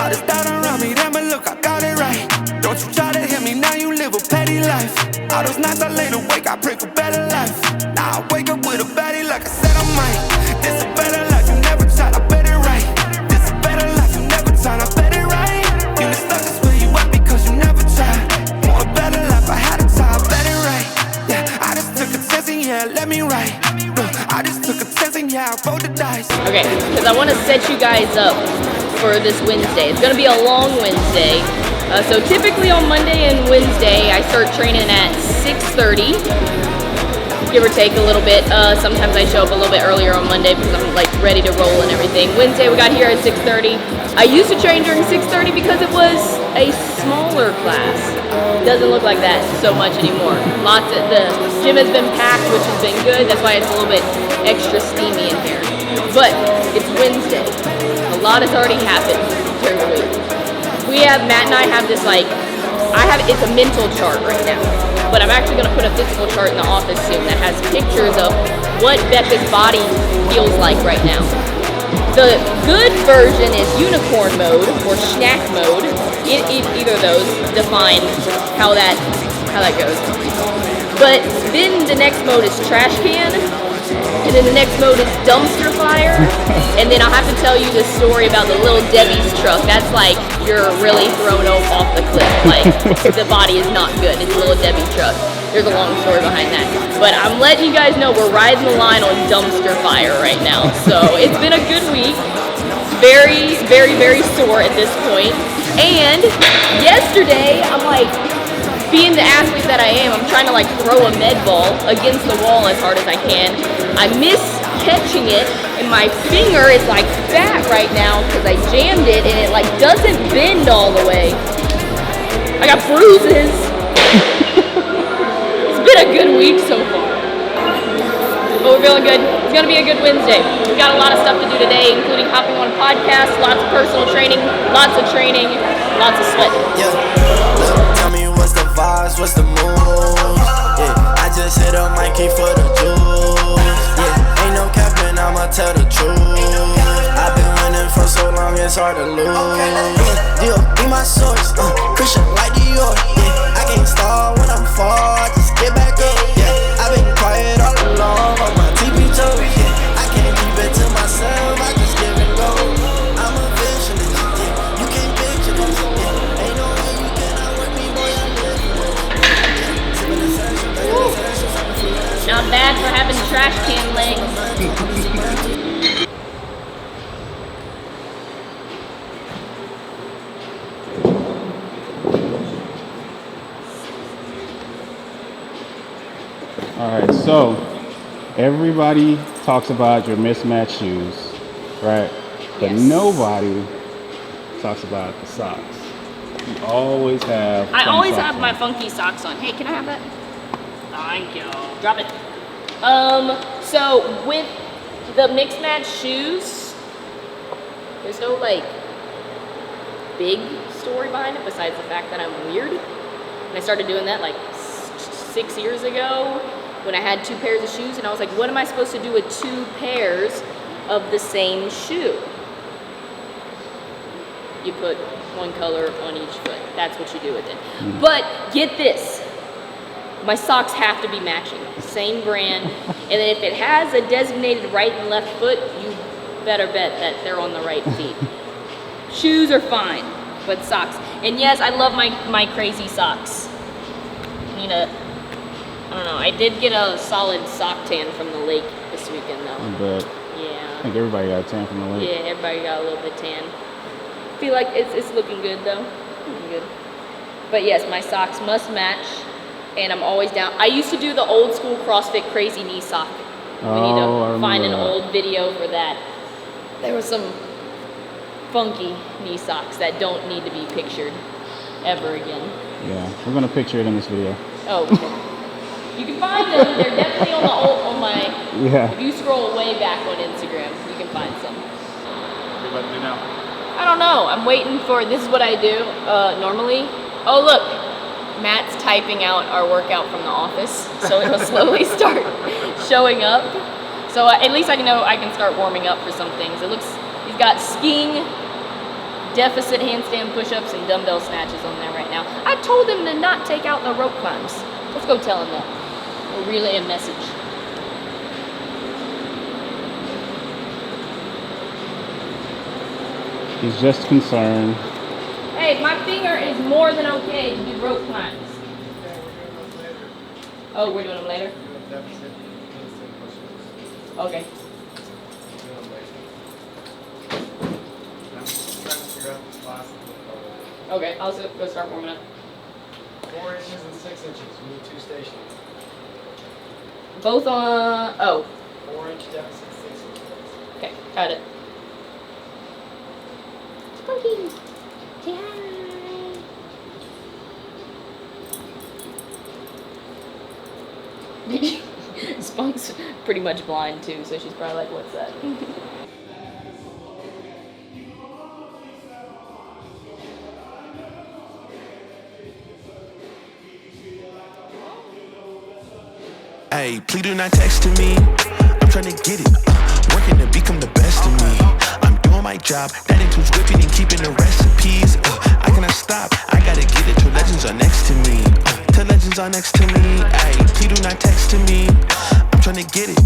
All this doubt around me, damn it, look, I got it right. Don't you try to hit me, now you live a petty life. All those nights I laid awake, I pray for better life. Now I wake up with a baddie like I said I might. This a better life, you never tried, I bet it right. This a better life, you never tried, I bet it right. You been stuck is where you at because you never tried. Want a better life, I had a try, I bet it right. Yeah, I just took a chance and yeah, let me write. Look, I just took a chance and yeah, I rolled the dice. Okay, because I want to set you guys up for this Wednesday. It's going to be a long Wednesday. So typically on Monday and Wednesday, I start training at 6:30, give or take a little bit. Sometimes I show up a little bit earlier on Monday because I'm like ready to roll and everything. Wednesday we got here at 6:30. I used to train during 6:30 because it was a smaller class. Doesn't look like that so much anymore. The gym has been packed, which has been good. That's why it's a little bit extra steamy in here. But it's Wednesday. A lot has already happened during the week. Matt and I have this it's a mental chart right now, but I'm actually going to put a physical chart in the office soon that has pictures of what Becca's body feels like right now. The good version is unicorn mode or snack mode. Either of those define how that goes. But then the next mode is trash can. And then the next mode is dumpster fire. And then I'll have to tell you the story about the little Debbie's truck. That's like you're really thrown off the cliff. Like the body is not good. It's a little Debbie truck. There's a long story behind that. But I'm letting you guys know we're riding the line on dumpster fire right now. So it's been a good week. Very, very, very sore at this point. And yesterday, I'm like, being the athlete that I am, I'm trying to like throw a med ball against the wall as hard as I can. I miss catching it, and my finger is like fat right now because I jammed it, and it like doesn't bend all the way. I got bruises. It's been a good week so far. But we're feeling good. It's gonna be a good Wednesday. We got a lot of stuff to do today, including hopping on podcasts, lots of personal training, lots of training, lots of sweating. Yeah. Tell me what's the vibes, what's the moves? Yeah, I just hit a Mikey for the juice. Yeah, ain't no capping, I'ma tell the truth. I've been winning for so long, it's hard to lose. Yeah, be my source, Christian like Dior. Yeah, I can't stall when I'm far, just get back up. Yeah, I've been quiet all along on my TV toes. Yeah, I can't keep it to myself, I just give and go. I'm a visionist, yeah, you can't picture this. Yeah, ain't no way you cannot work me, boy, I live for Not bad for having trash can legs. All right, so everybody talks about your mismatched shoes, right? But Yes. Nobody talks about the socks. You always have. I fun always socks have on. my funky socks on. Hey, can I have that? Thank you. Drop it. So with the mixed match shoes, there's no like big story behind it besides the fact that I'm weird. And I started doing that like 6 years ago when I had 2 pairs of shoes, and I was like, what am I supposed to do with 2 pairs of the same shoe? You put one color on each foot. That's what you do with it. But get this. My socks have to be matching, same brand. And then if it has a designated right and left foot, you better bet that they're on the right feet. Shoes are fine, but socks. And yes, I love my crazy socks. I don't know, I did get a solid sock tan from the lake this weekend though. But Yeah. I think everybody got a tan from the lake. Yeah, everybody got a little bit tan. Feel like it's looking good though. Looking good. But yes, my socks must match, and I'm always down. I used to do the old school CrossFit crazy knee sock. We need to find an old video for that. There was some funky knee socks that don't need to be pictured ever again. Yeah, we're gonna picture it in this video. Oh, okay. You can find them. They're definitely on my. Yeah. If you scroll way back on Instagram, you can find some. What are you about to do now? I don't know. I'm waiting for. This is what I do normally. Oh look, Matt's typing out our workout from the office, so it'll slowly start showing up. So at least I know I can start warming up for some things. It looks. He's got skiing, deficit handstand push-ups and dumbbell snatches on there right now. I told him to not take out the rope climbs. Let's go tell him that. We'll relay a message. He's just concerned. Hey, my finger is more than okay to do rope climbs. Oh, we're doing them later? Okay. Okay, I'll go start warming up. 4 inches and 6 inches. We need 2 stations. Both on, oh. 4-inch deficit, 6-inch deficit. Okay, got it. Spunky, say hi. Spunk's pretty much blind too, so she's probably like, what's that? Hey, please do not text to me. I'm trying to get it. Working to become the best of me. I'm doing my job. That includes whipping and keeping the recipes. I cannot stop. I gotta get it till legends are next to me. Till legends are next to me. Hey, please do not text to me. I'm trying to get it.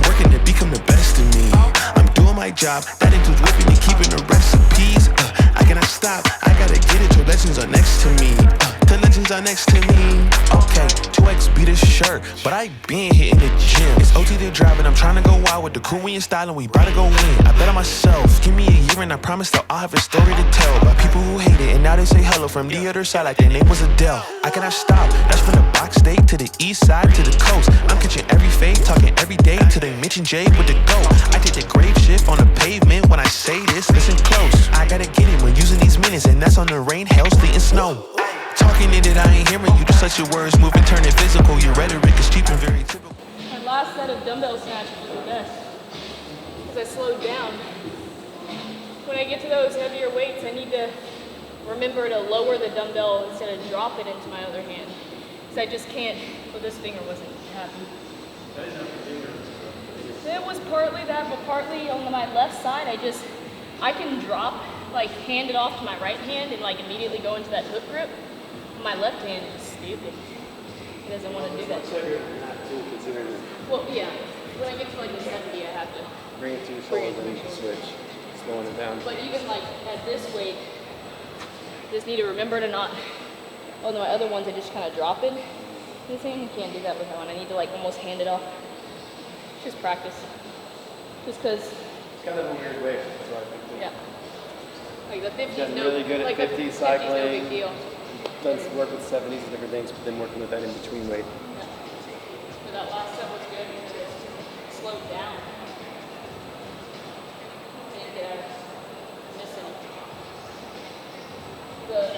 Working to become the best of me. I'm doing my job. That includes whipping and keeping the recipes. I cannot stop. I gotta get it till legends are next to me. Till legends are next to me. Okay, 2X beat a shirt, but I been hitting the gym. It's OT to drive and I'm trying to go out with the crew and style and we bout to go win. I bet on myself, give me a year and I promise that I'll have a story to tell about people who hate it and now they say hello from the other side like their name was Adele. I cannot stop, that's from the box state to the east side to the coast. I'm catching every fade, talking every day till they mention Jay with the go. I did the grave shift on the pavement when I say this, listen close. I gotta get it when using these minutes and that's on the rain, hail, sleet and snow. Talking in it, I ain't hearing you. Just let your words move and turn it physical. Your rhetoric is cheap and very typical. My last set of dumbbell snatches was the best because I slowed down. When I get to those heavier weights, I need to remember to lower the dumbbell instead of drop it into my other hand. Because I just can't, well, this finger wasn't happy. It was partly that, but partly on my left side, I can drop, like hand it off to my right hand and like immediately go into that hook grip. My left hand is stupid. It doesn't want to do that. Well, yeah. When I get to like the 70, I have to Bring it to your shoulders and you can switch. Slowing it down. But even like at this weight, just need to remember to not. Oh no, my other ones I just kind of drop it. This hand, you can't do that with that one. I need to like almost hand it off. Just practice. Just because. It's kind of a weird weight. That's what I think too. Yeah. Like the 50s, Gotten no. really good at like 50s 50s, cycling. no big deal. Done some work with 70s and different things, but then working with that in between weight. Yeah. But that last set was good because it slowed down. And missing.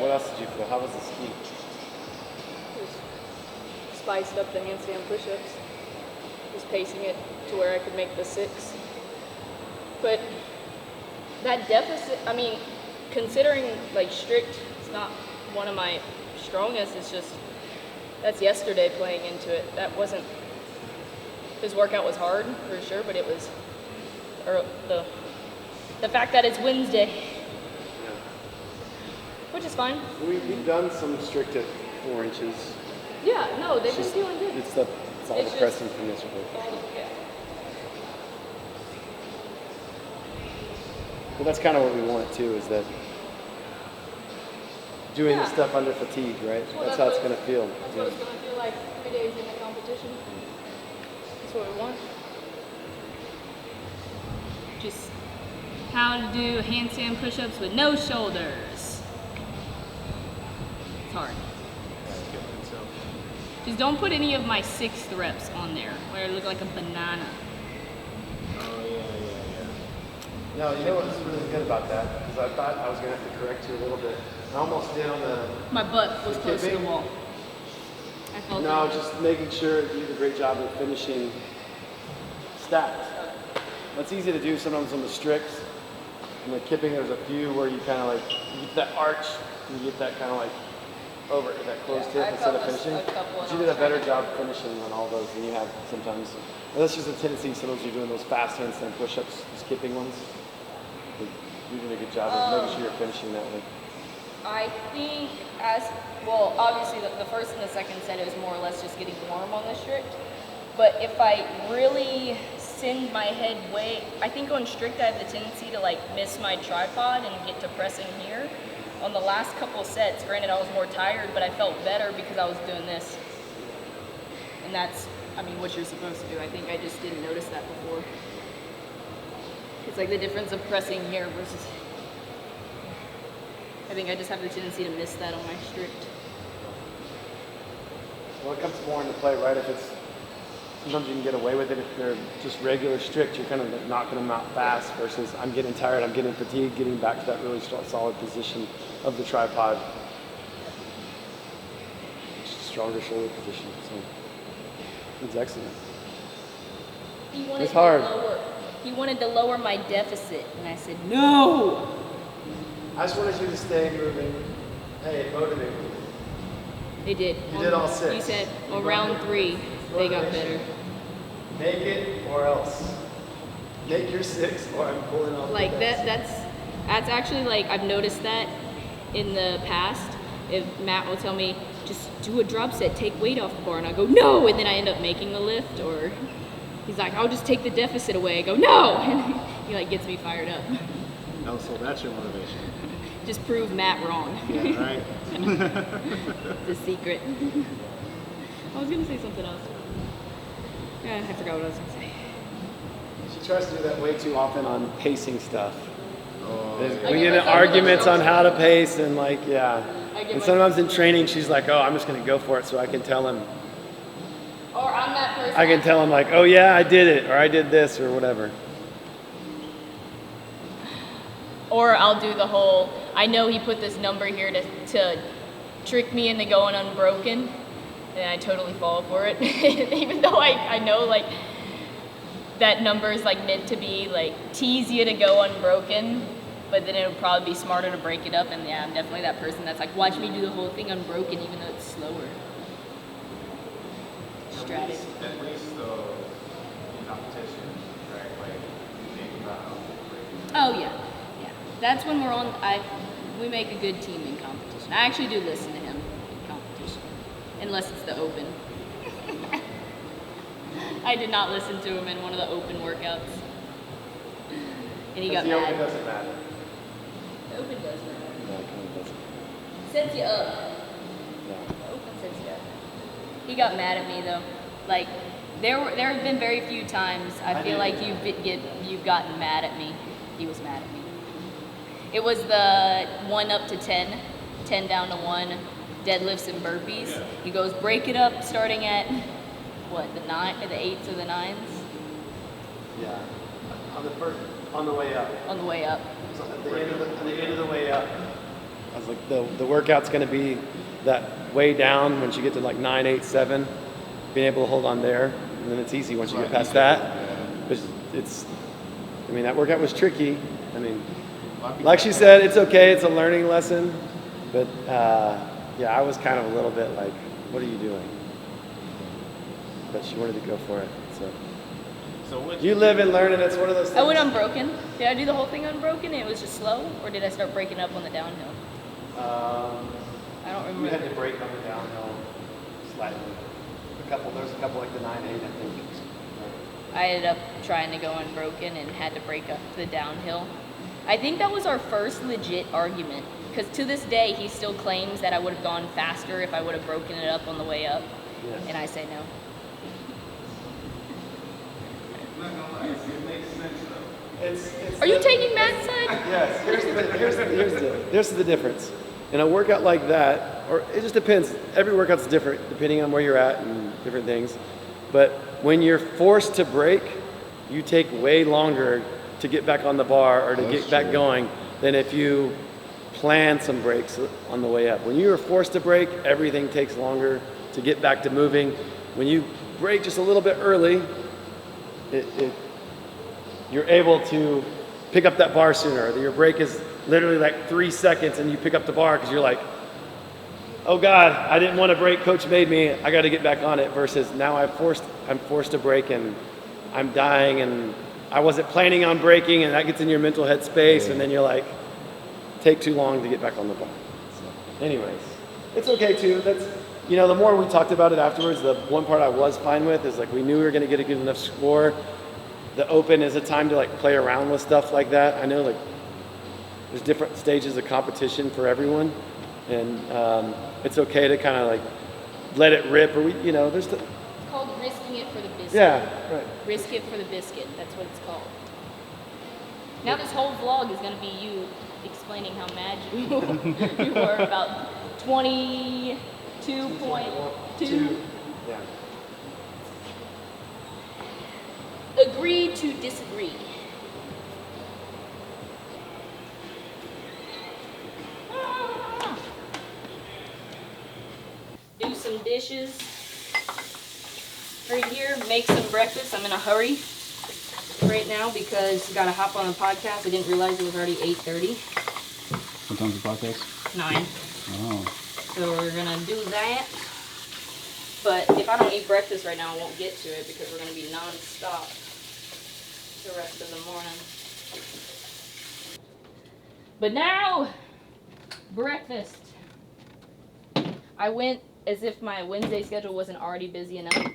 What else did you feel? How was the ski? Just spiced up the handstand push-ups. Just pacing it to where I could make the 6. But that deficit, I mean, considering like strict, it's not one of my strongest. It's just that's yesterday playing into it. That wasn't. His workout was hard for sure, but it was the fact that it's Wednesday, which is fine. We've done some strict at 4 inches. Yeah, no, they've been doing good. It's all It's the just- pressing from this report. Yeah. But that's kind of what we want too, is that doing this Yeah. stuff under fatigue, right? Well, that's how it's what- going to feel. That's what it's going to feel like 3 days in the competition. That's what we want. Just how to do handstand push-ups with no shoulders. It's hard. Just don't put any of my 6th reps on there where I look like a banana. No, you know what's really good about that? Because I thought I was going to have to correct you a little bit. I almost did on the... My butt was close to the wall. I felt No, it. just making sure you did a great job of finishing stacked. It's easy to do sometimes on the strict. And the kipping, there's a few where you kind of like, you get that arch, and you get that kind of like over that closed Yeah, I hip instead of felt finishing. a couple But and you I did a was better trying job finishing on all those than you have sometimes. And that's just a tendency, sometimes you're doing those fast handstand push-ups, those kipping ones. you did a good job of making sure you're finishing that way. I think obviously the first and the second set, it was more or less just getting warm on the strict. But if I really send my head I think on strict I have the tendency to like miss my tripod and get to pressing here. On the last couple sets, granted I was more tired, but I felt better because I was doing this. And that's, I mean, what you're supposed to do. I think I just didn't notice that before. It's like the difference of pressing here versus, I think I just have the tendency to miss that on my strict. Well, it comes more into play, right? If it's, sometimes you can get away with it if they're just regular strict, you're kind of like knocking them out fast versus I'm getting tired, I'm getting fatigued, getting back to that really solid position of the tripod. Stronger shoulder position, so it's excellent. It's hard. He wanted to lower my deficit, and I said, no! I just wanted you to stay moving. Hey, motivate me. They did. You did all 6. You said, well, round 3, they got better. Make it or else. Make your 6 or I'm pulling off. Like that's actually like, I've noticed that in the past. If Matt will tell me, just do a drop set, take weight off the bar, and I go, no! And then I end up making the lift, or he's like, I'll just take the deficit away. I go, no! And he like gets me fired up. Oh, so that's your motivation. Just prove Matt wrong. Yeah, right. The secret. I was gonna say something else. Yeah, I forgot what I was gonna say. She tries to do that way too often on pacing stuff. Oh, We get in arguments on how to pace and like, yeah. And sometimes in training, she's like, oh, I'm just gonna go for it so I can tell him. Or I'm that person. I can tell him like, oh yeah, I did it, or I did this, or whatever. Or I'll do the whole, I know he put this number here to trick me into going unbroken, and I totally fall for it. Even though I know like that number is like meant to be like tease you to go unbroken, but then it would probably be smarter to break it up. And yeah, I'm definitely that person that's like, watch me do the whole thing unbroken even though it's slower. Strategy. At least though, in competition, right? Like you think about. Oh yeah. That's when we're on, we make a good team in competition. I actually do listen to him in competition, unless it's the open. I did not listen to him in one of the open workouts. And he got The mad. open doesn't matter. The open does matter. No, it kind of doesn't. Sets you up. No. The open sets you up. He got mad at me though. Like, there have been very few times I feel like you've gotten mad at me. He was mad at me. It was the 1 up to 10, 10 down to 1, deadlifts and burpees. Yeah. He goes, break it up starting at, what, the 8s or the 9s? Yeah. On the way up. On the way up. So at the end of the way up, I was like, the workout's going to be that way down once you get to like 9, 8, 7, being able to hold on there, and then it's easy once you get past that. But that workout was tricky. I mean, like she said, it's okay, it's a learning lesson, but yeah, I was kind of a little bit like, what are you doing? But she wanted to go for it, so you live and learn, and it's one of those things. I went unbroken. Did I do the whole thing unbroken and it was just slow, or did I start breaking up on the downhill? I don't remember. You had to break on the downhill slightly. There's a couple like the 9-8, I think. I ended up trying to go unbroken and had to break up the downhill. I think that was our first legit argument, because to this day he still claims that I would have gone faster if I would have broken it up on the way up, yes. And I say no. I'm not gonna lie, it makes sense though. Are you taking Matt's side? Yes. Here's the difference. In a workout like that, or it just depends. Every workout's different depending on where you're at and different things. But when you're forced to break, you take way longer to get back on the bar or to get back going than if you plan some breaks on the way up. When you are forced to break, everything takes longer to get back to moving. When you break just a little bit early, you're able to pick up that bar sooner. Your break is literally like 3 seconds and you pick up the bar because you're like, oh God, I didn't want to break, coach made me, I got to get back on it, versus now I'm forced to break and I'm dying and I wasn't planning on breaking, and that gets in your mental headspace, and then you're like, take too long to get back on the bar. So, anyways, it's okay too. That's, you know, the more we talked about it afterwards, the one part I was fine with is like we knew we were going to get a good enough score. The open is a time to like play around with stuff like that. I know like there's different stages of competition for everyone, and it's okay to kind of like let it rip, or we, you know, there's. It's called risking it for the biscuit. Yeah, right. Risk it for the biscuit. That's what it's called. Now this whole vlog is going to be you explaining how mad you were about 22.2. Yeah. Agree to disagree. Do some dishes right here. Make some breakfast. I'm in a hurry right now because I gotta hop on the podcast. I didn't realize it was already 8:30. What time's the podcast? 9. Oh. So we're gonna do that. But if I don't eat breakfast right now, I won't get to it because we're gonna be non-stop the rest of the morning. But now, breakfast. I went, as if my Wednesday schedule wasn't already busy enough,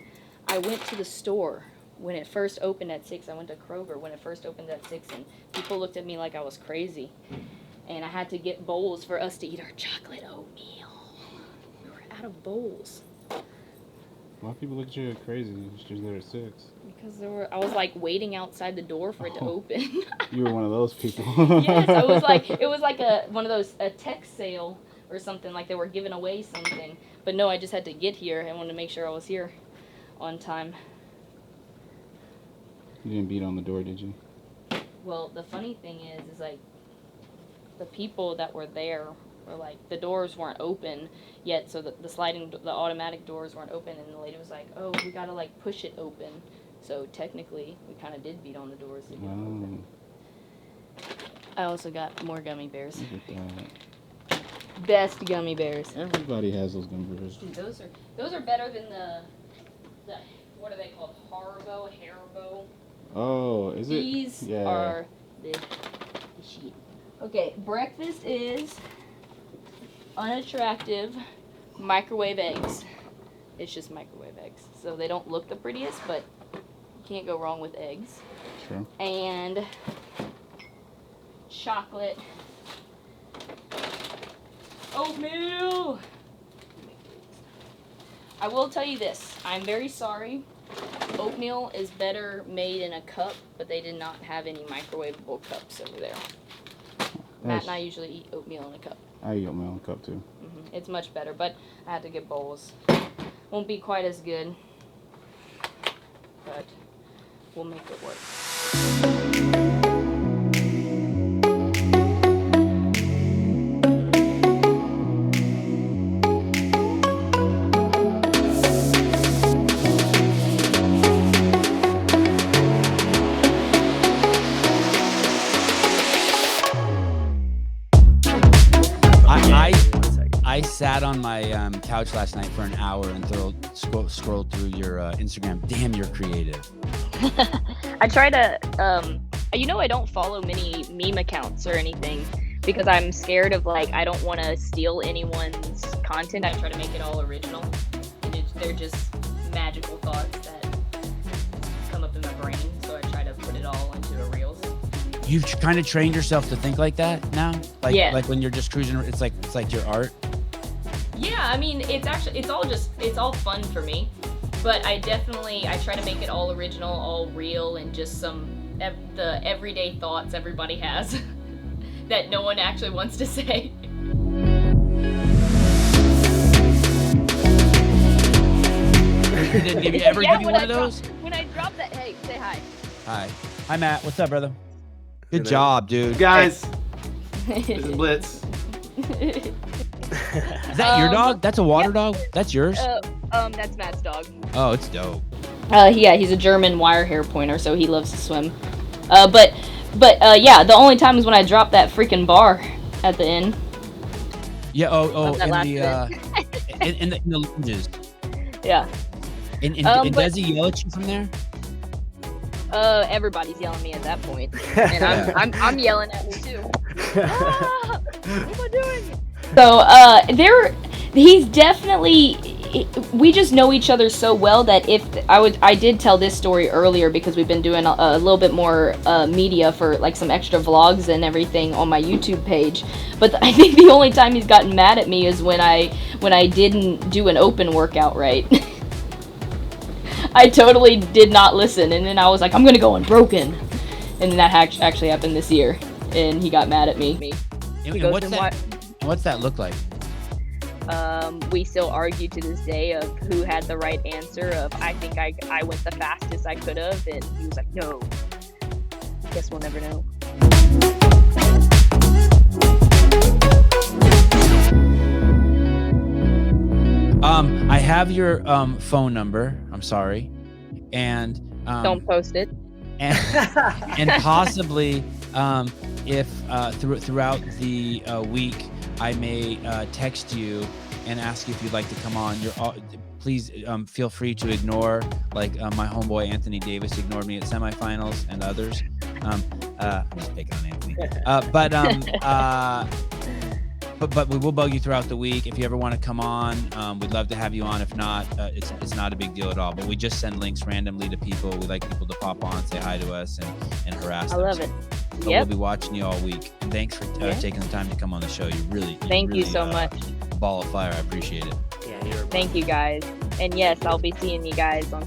I went to the store when it first opened at 6. I went to Kroger when it first opened at 6, and people looked at me like I was crazy. And I had to get bowls for us to eat our chocolate oatmeal. We were out of bowls. Why people look at you crazy? She's there at 6. Because I was like waiting outside the door for it to open. You were one of those people. Yes, it was like one of those a tech sale or something, like they were giving away something. But no, I just had to get here. I wanted to make sure I was here on time. You didn't beat on the door, did you? Well, the funny thing is like the people that were there were like, the doors weren't open yet, so the automatic doors weren't open, and the lady was like, oh, we gotta like push it open. So technically, we kind of did beat on the doors to get them open. I also got more gummy bears. Look at that. Best gummy bears. Everybody has those gummy bears. Dude, those are better than the what are they called? Haribo. Oh, is it? These are the shit. Okay, breakfast is unattractive microwave eggs. It's just microwave eggs. So they don't look the prettiest, but you can't go wrong with eggs. Sure. And chocolate oatmeal. I will tell you this. I'm very sorry. Oatmeal is better made in a cup, but they did not have any microwavable cups over there. Matt and I usually eat oatmeal in a cup. I eat oatmeal in a cup too. It's much better, but I had to get bowls. Won't be quite as good, but we'll make it work. I sat on my couch last night for an hour and scrolled through your Instagram. Damn, you're creative. I try to, I don't follow many meme accounts or anything because I'm scared of I don't want to steal anyone's content. I try to make it all original. They're just magical thoughts that come up in my brain, so I try to put it all into the reels. You've kind of trained yourself to think like that now? Like when you're just cruising, it's like your art? Yeah, I mean, it's all fun for me, but I try to make it all original, all real, and just the everyday thoughts everybody has that no one actually wants to say. Did you ever give you one of those? When I drop that, hey, say hi. Hi, Matt. What's up, brother? Good job, dude. Guys, this is Blitz. Is that your dog? That's a water dog? That's yours? That's Matt's dog. Oh, it's dope. Yeah, he's a German wire hair pointer, so he loves to swim. But yeah, the only time is when I drop that freaking bar at the end. Yeah. In the lunges. Yeah. And does he yell at you from there? Everybody's yelling at me at that point, and I'm yelling at me too. Ah, what am I doing? So he's definitely. We just know each other so well that I did tell this story earlier because we've been doing a little bit more media for like some extra vlogs and everything on my YouTube page. But I think the only time he's gotten mad at me is when I didn't do an open workout right. I totally did not listen, and then I was like, I'm gonna go unbroken, and then that actually happened this year, and he got mad at me. And what's that look like? We still argue to this day of who had the right answer of I think I went the fastest I could have, and he was like, no. Guess we'll never know. I have your phone number. I'm sorry, and don't post it. And possibly if throughout the week I may text you and ask you if you'd like to come on. Please feel free to ignore like my homeboy Anthony Davis ignored me at semifinals and others. I'm just picking on Anthony. But we will bug you throughout the week. If you ever want to come on, we'd love to have you on. If not, it's not a big deal at all. But we just send links randomly to people. We like people to pop on, say hi to us, and harass them. I love it. So we'll be watching you all week. And thanks for taking the time to come on the show. Thank you so much. Ball of fire. I appreciate it. Yeah, thank you guys. And yes, I'll be seeing you guys on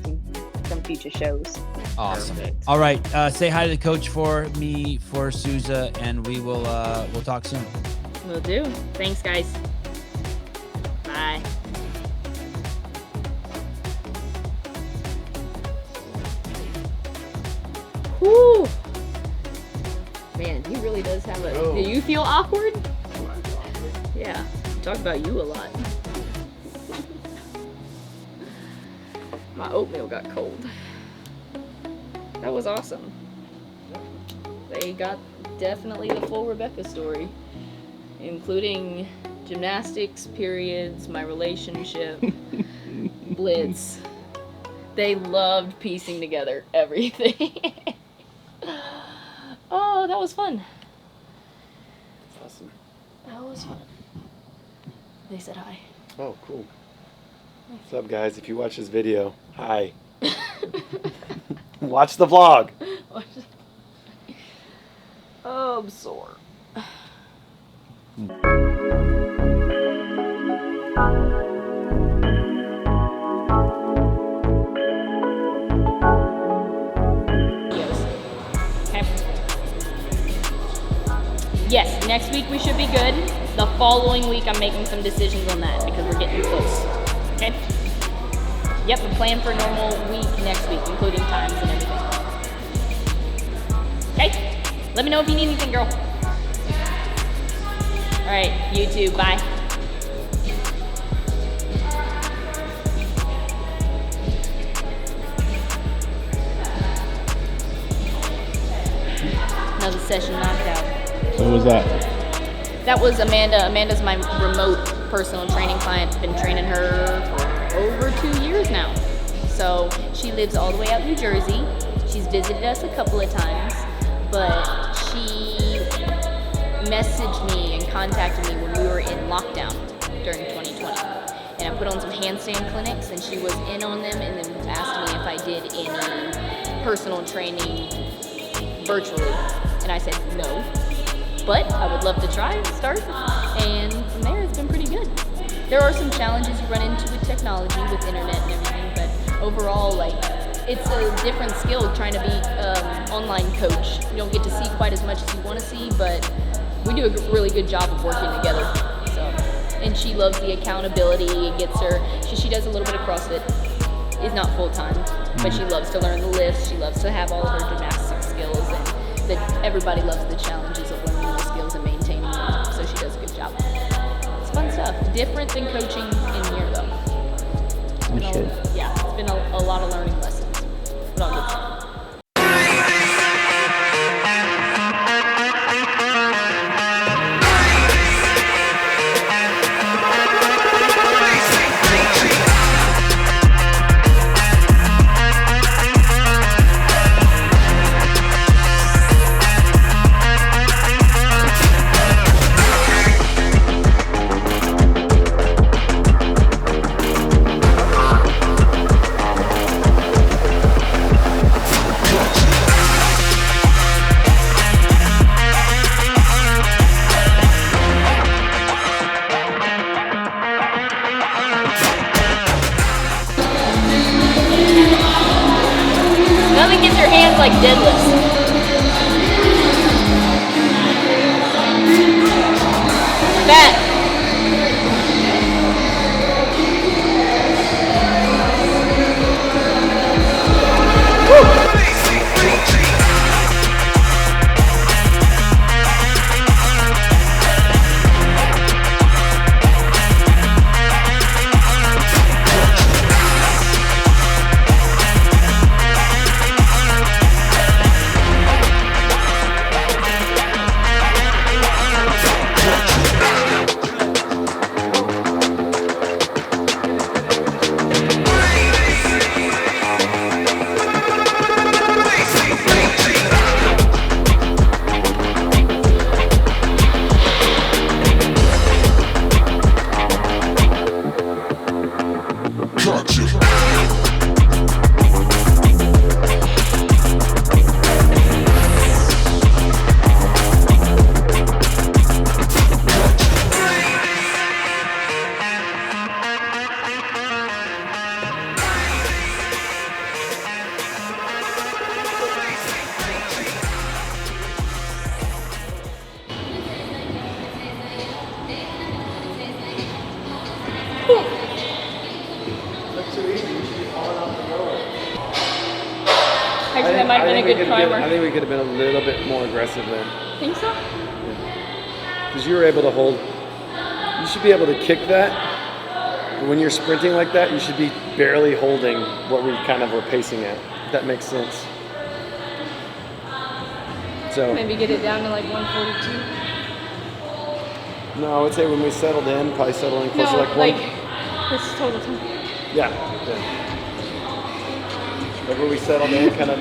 some future shows. Awesome. Perfect. All right. Say hi to the coach for me, for Souza, and we'll talk soon. Will do. Thanks, guys. Bye. Whew. Man, he really does have a... Do you feel awkward? Yeah. Talk about you a lot. My oatmeal got cold. That was awesome. They got definitely the full Rebecca story, including gymnastics, periods, my relationship, blitz. They loved piecing together everything. Oh, that was fun. That's awesome. That was fun. They said hi. Oh, cool. What's up, guys? If you watch this video, hi. Watch the vlog. Oh, I'm sore. Yes, next week we should be good. The following week I'm making some decisions on that because we're getting close. Okay? Yep, the plan for a normal week next week, including times and everything. Okay? Let me know if you need anything, girl. Alright, you too. Bye. Another session knocked out. Who was that? That was Amanda. Amanda's my remote personal training client. Been training her for over 2 years now. So she lives all the way out in New Jersey. She's visited us a couple of times, but she messaged me and contacted me when we were in lockdown during 2020. And I put on some handstand clinics, and she was in on them and then asked me if I did any personal training virtually. And I said no. But I would love to try and start, and from there it's been pretty good. There are some challenges you run into with technology, with internet and everything, but overall, like, it's a different skill trying to be online coach. You don't get to see quite as much as you want to see, but we do a really good job of working together. So, and she loves the accountability. It gets her. She does a little bit of CrossFit. It's not full time, but she loves to learn the lifts. She loves to have all of her gymnastics skills, and that everybody loves the challenges of learning the skills and maintaining them, so she does a good job. It's fun stuff. Different than coaching in here, though. It's been a lot of learning lessons, but all good stuff. your hands like deadlifts. That. Actually, that might have been a good primer. I think we could have been a little bit more aggressive then. Think so? Because you were able to hold, you should be able to kick that. But when you're sprinting like that, you should be barely holding what we kind of were pacing at. If that makes sense. So Maybe get it down to like 142. no, I would say when we settled in, probably settle in closer No, like like one. this total time. Yeah. Like when we settled in, kind of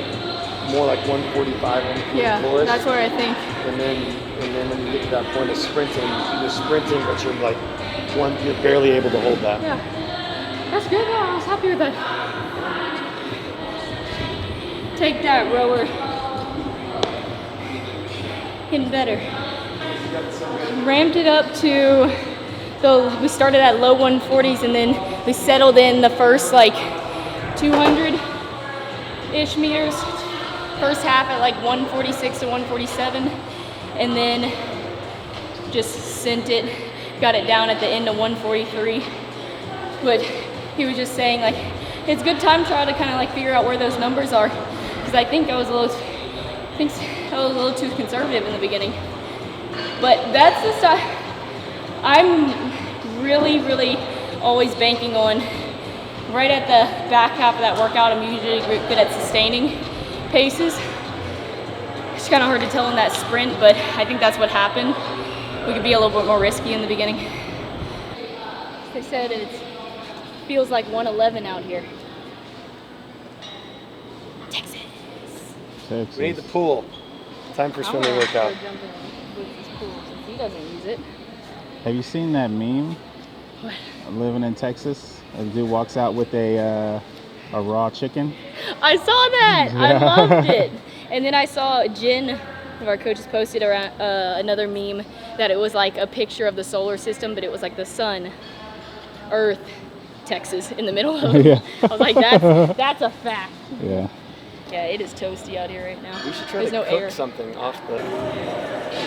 more like 145, 144. Yeah, that's where I think. And then when you get to that point of sprinting, you're sprinting, but you're like you're barely able to hold that. Yeah, that's good. Yeah, I was happy with that. Take that, rower. Getting better. Ramped it up to, so we started at low 140s and then we settled in the first like 200-ish meters. First half at like 146 to 147 and then just sent it, got it down at the end of 143. But he was just saying like, it's a good time to try to kind of like figure out where those numbers are. Because I think I was a little too conservative in the beginning. But that's the stuff I'm really always banking on. Right at the back half of that workout, I'm usually good at sustaining paces. It's kind of hard to tell in that sprint, but I think that's what happened. We could be a little bit more risky in the beginning. They said it feels like 111 out here. Texas. We need the pool. Time for swimming workout. He doesn't use it. Have you seen that meme? What? Living in Texas, a dude walks out with a raw chicken. I saw that. I loved it. And then I saw Jen, one of our coaches, posted around another meme that it was like a picture of the solar system, but it was like the sun, Earth, Texas in the middle of it. Yeah. I was like, that's a fact. Yeah. Yeah, it is toasty out here right now. We should try There's to no cook air. something off the.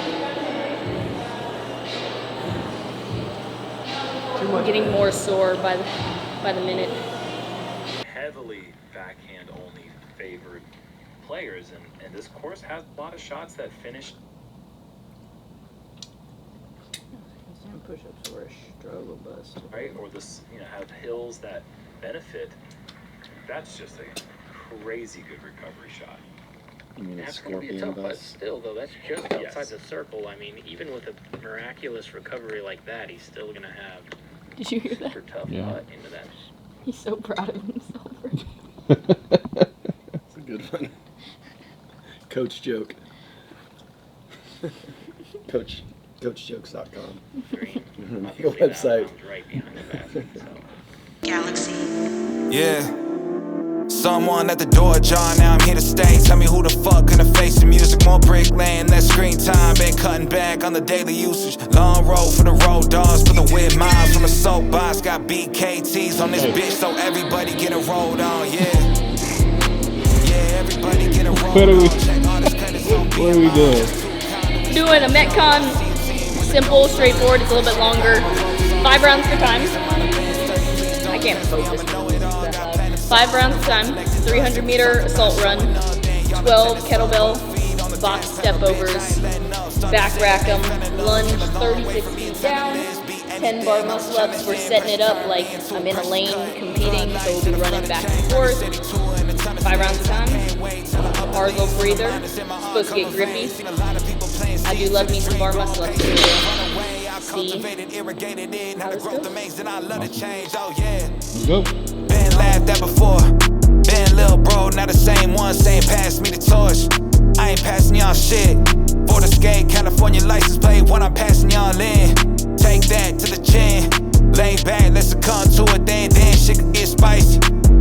I'm getting more sore by the minute. Heavily backhand only favored players, and this course has a lot of shots that finish. Push-ups were a struggle bust. Right, or this, have hills that benefit. That's just a crazy good recovery shot. You mean a That's going to be a scorpion tough, but bus? still, though, that's just Yes. outside the circle. I mean, even with a miraculous recovery like that, he's still going to have Did you hear that? super tough Yeah. putt into that. He's so proud of himself. It's a good one. Coach joke. Coachjokes.com. Green. Make a website. Right behind the basket, so. Galaxy. Yeah. Someone at the door, John, now I'm here to stay. Tell me who the fuck gonna face the music. More brick laying, less screen time. Been cutting back on the daily usage. Long road for the road dogs, for the weird miles from the soapbox. Got BKTs on this bitch, so everybody getting rolled on, yeah. Yeah, What are we doing? Doing a Metcon, simple, straightforward. It's a little bit longer. 5 rounds per time. I can't focus. 5 rounds per time. 300-meter assault run. 12 kettlebell box step overs. Back rack them. Lunge 36 feet down. 10 bar muscle ups. We're setting it up like I'm in a lane competing, so we'll be running back and forth. 5 rounds a time. Barbell breather. Supposed to get grippy. I do love me some bar muscle ups. See how this goes? Let's go. Been laughed at before. Been little bro, not the same one saying pass me the torch. I ain't passing y'all shit. For the skate, California license plate when I'm passing y'all in. Take that to the chin. Lay back, let's succumb to it, then shit could get spicy.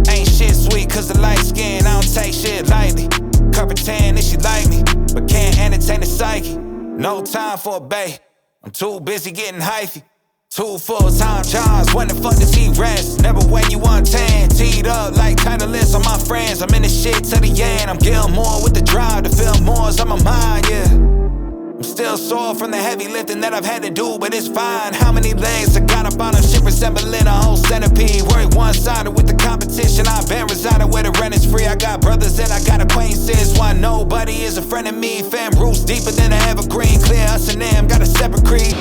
Ain't shit sweet cause the light skin, I don't take shit lightly. Can't pretend that she like me, but can't entertain the psyche. No time for a bae, I'm too busy getting hyphy. 2 full-time jobs, when the fuck does he rest? Never when you want 10, teed up like Titleist on my friends. I'm in this shit to the end, I'm Gilmore with the drive to feel more on my mind, yeah. I'm still sore from the heavy lifting that I've had to do, but it's fine. How many legs I got up on them, shit resembling a whole centipede. Worried one-sided with the competition, I've been residing where the rent is free. I got brothers and I got acquaintances, why nobody is a friend of me. Fam roots deeper than an evergreen, clear us and them, got a separate creed.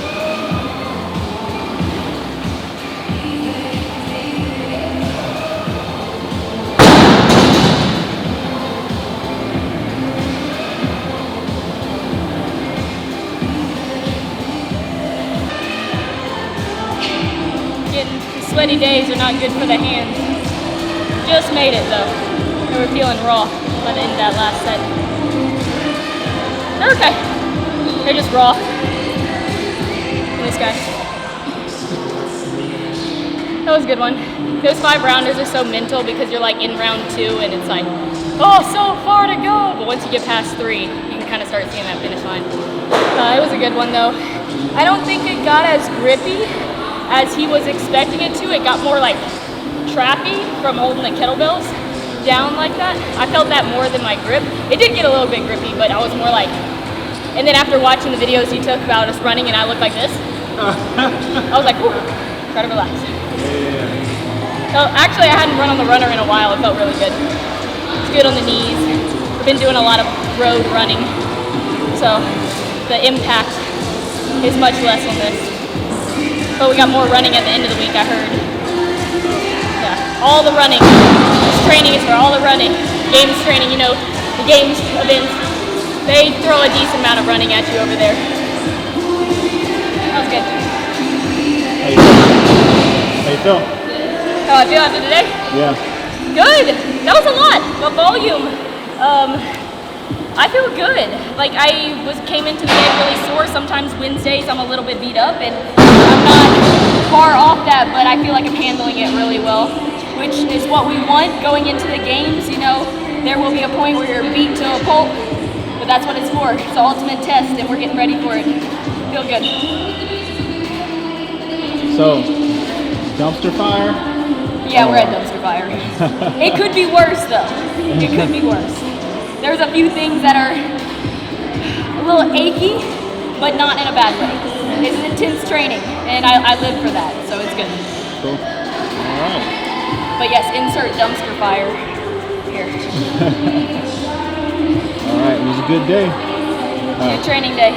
Sweaty days are not good for the hands. Just made it though. We were feeling raw by the end of that last set. They're okay. They're just raw. And this guy. That was a good one. Those 5 rounders are so mental because you're like in round 2 and it's like, oh, so far to go. But once you get past 3, you can kind of start seeing that finish line. It was a good one though. I don't think it got as grippy as he was expecting it to. It got more like trappy from holding the kettlebells down like that. I felt that more than my grip. It did get a little bit grippy, but I was more like, and then after watching the videos he took about us running and I looked like this, I was like, whew, try to relax. So actually I hadn't run on the runner in a while. It felt really good. It's good on the knees. I've been doing a lot of road running, so the impact is much less on this. But we got more running at the end of the week, I heard. Yeah, all the running. This training is for all the running. Games training, you know, the games events, they throw a decent amount of running at you over there. That was good. How you feel? How I feel after today? Yeah. Good. That was a lot. The volume. I feel good. Like came into the day really sore. Sometimes Wednesdays I'm a little bit beat up and I'm not far off that, but I feel like I'm handling it really well, which is what we want going into the games. You know, there will be a point where you're beat to a pulp, but that's what it's for. It's the ultimate test and we're getting ready for it. Feel good. So, dumpster fire? Yeah, we're at dumpster fire. It could be worse though. It could be worse. There's a few things that are a little achy, but not in a bad way. It's an intense training, and I live for that, so it's good. Cool. All right. But yes, insert dumpster fire here. All right, it was a good day. Good training day.